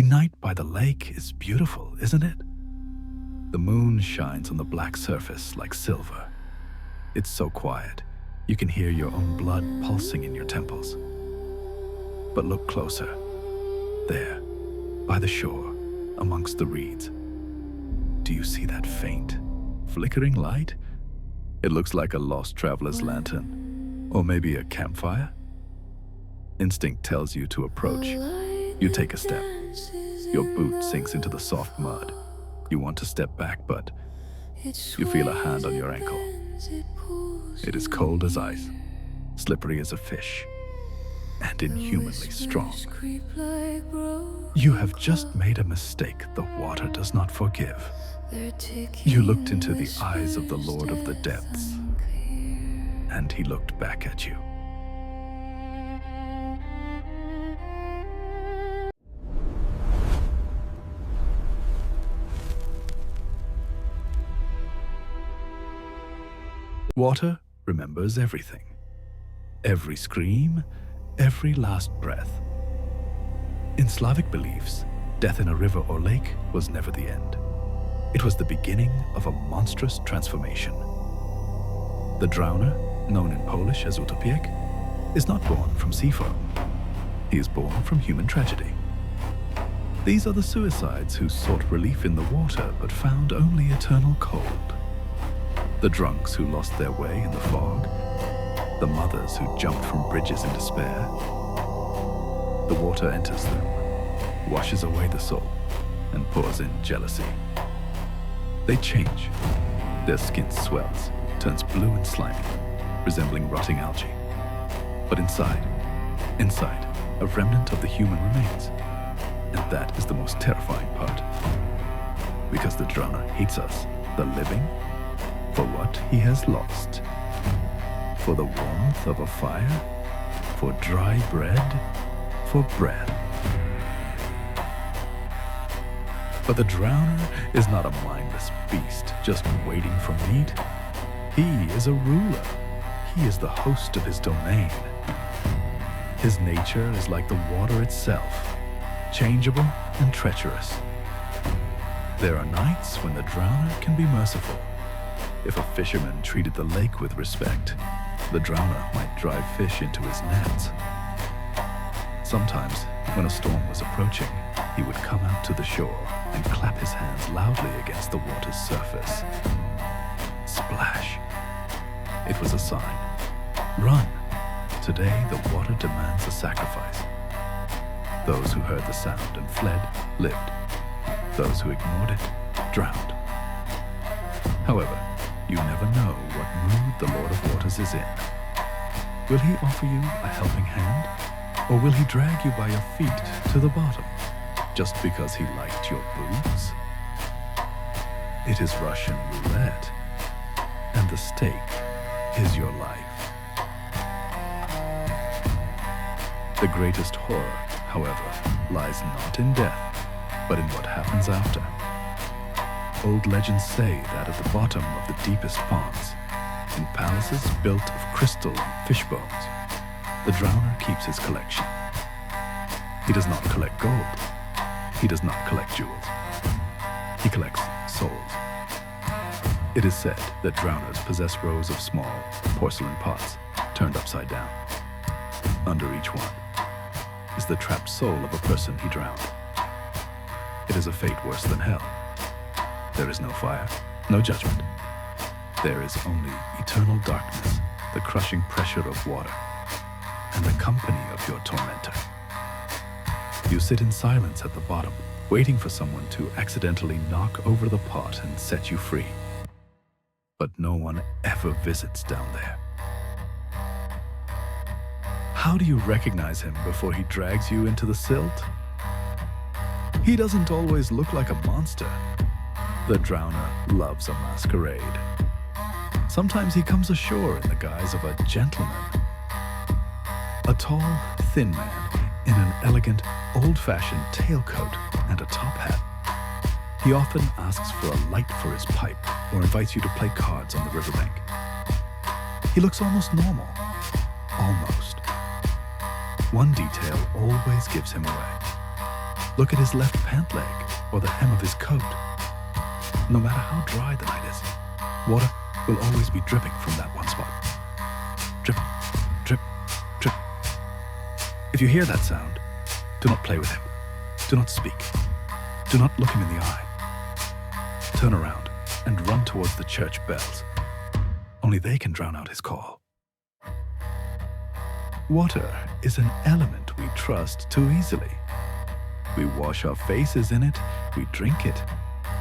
Night by the lake is beautiful, isn't it? The moon shines on the black surface like silver. It's so quiet, you can hear your own blood pulsing in your temples. But look closer. There, by the shore, amongst the reeds. Do you see that faint, flickering light? It looks like a lost traveler's lantern, or maybe a campfire. Instinct tells you to approach. You take a step. Your boot sinks into the soft mud. You want to step back, but you feel a hand on your ankle. It is cold as ice, slippery as a fish, and inhumanly strong. You have just made a mistake the water does not forgive. You looked into the eyes of the Lord of the Depths, and he looked back at you. Water remembers everything. Every scream, every last breath. In Slavic beliefs, death in a river or lake was never the end. It was the beginning of a monstrous transformation. The drowner, known in Polish as Utopiec, is not born from sea foam. He is born from human tragedy. These are the suicides who sought relief in the water but found only eternal cold. The drunks who lost their way in the fog. The mothers who jumped from bridges in despair. The water enters them, washes away the soul, and pours in jealousy. They change. Their skin swells, turns blue and slimy, resembling rotting algae. But inside, a remnant of the human remains. And that is the most terrifying part. Because the drowner hates us, the living, for what he has lost. For the warmth of a fire, for dry bread, for breath. But the drowner is not a mindless beast just waiting for meat. He is a ruler. He is the host of his domain. His nature is like the water itself, changeable and treacherous. There are nights when the drowner can be merciful. If a fisherman treated the lake with respect, the drowner might drive fish into his nets. Sometimes, when a storm was approaching, he would come out to the shore and clap his hands loudly against the water's surface. Splash! It was a sign. Run! Today, the water demands a sacrifice. Those who heard the sound and fled, lived. Those who ignored it, drowned. However, you never know what mood the Lord of Waters is in. Will he offer you a helping hand? Or will he drag you by your feet to the bottom, just because he liked your boots? It is Russian roulette, and the stake is your life. The greatest horror, however, lies not in death, but in what happens after. Old legends say that at the bottom of the deepest ponds, in palaces built of crystal and fish bones, the drowner keeps his collection. He does not collect gold. He does not collect jewels. He collects souls. It is said that drowners possess rows of small porcelain pots turned upside down. Under each one is the trapped soul of a person he drowned. It is a fate worse than hell. There is no fire, no judgment. There is only eternal darkness, the crushing pressure of water, and the company of your tormentor. You sit in silence at the bottom, waiting for someone to accidentally knock over the pot and set you free. But no one ever visits down there. How do you recognize him before he drags you into the silt? He doesn't always look like a monster. The drowner loves a masquerade. Sometimes he comes ashore in the guise of a gentleman. A tall, thin man in an elegant, old-fashioned tailcoat and a top hat. He often asks for a light for his pipe or invites you to play cards on the riverbank. He looks almost normal. Almost. One detail always gives him away. Look at his left pant leg or the hem of his coat. No matter how dry the night is, water will always be dripping from that one spot. Drip, drip, drip. If you hear that sound, do not play with him. Do not speak. Do not look him in the eye. Turn around and run towards the church bells. Only they can drown out his call. Water is an element we trust too easily. We wash our faces in it, we drink it,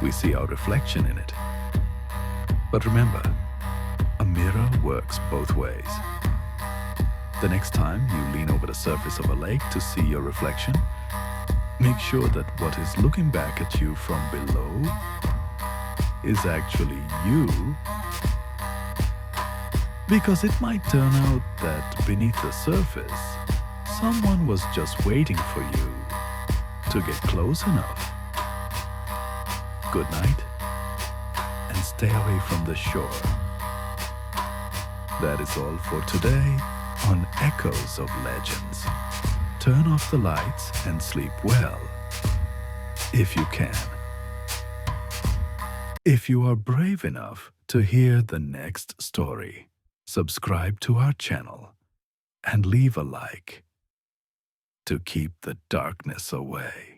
we see our reflection in it. But remember, a mirror works both ways. The next time you lean over the surface of a lake to see your reflection, make sure that what is looking back at you from below is actually you, because it might turn out that beneath the surface, someone was just waiting for you to get close enough. Good night, and stay away from the shore. That is all for today on Echoes of Legends. Turn off the lights and sleep well, if you can. If you are brave enough to hear the next story, subscribe to our channel and leave a like to keep the darkness away.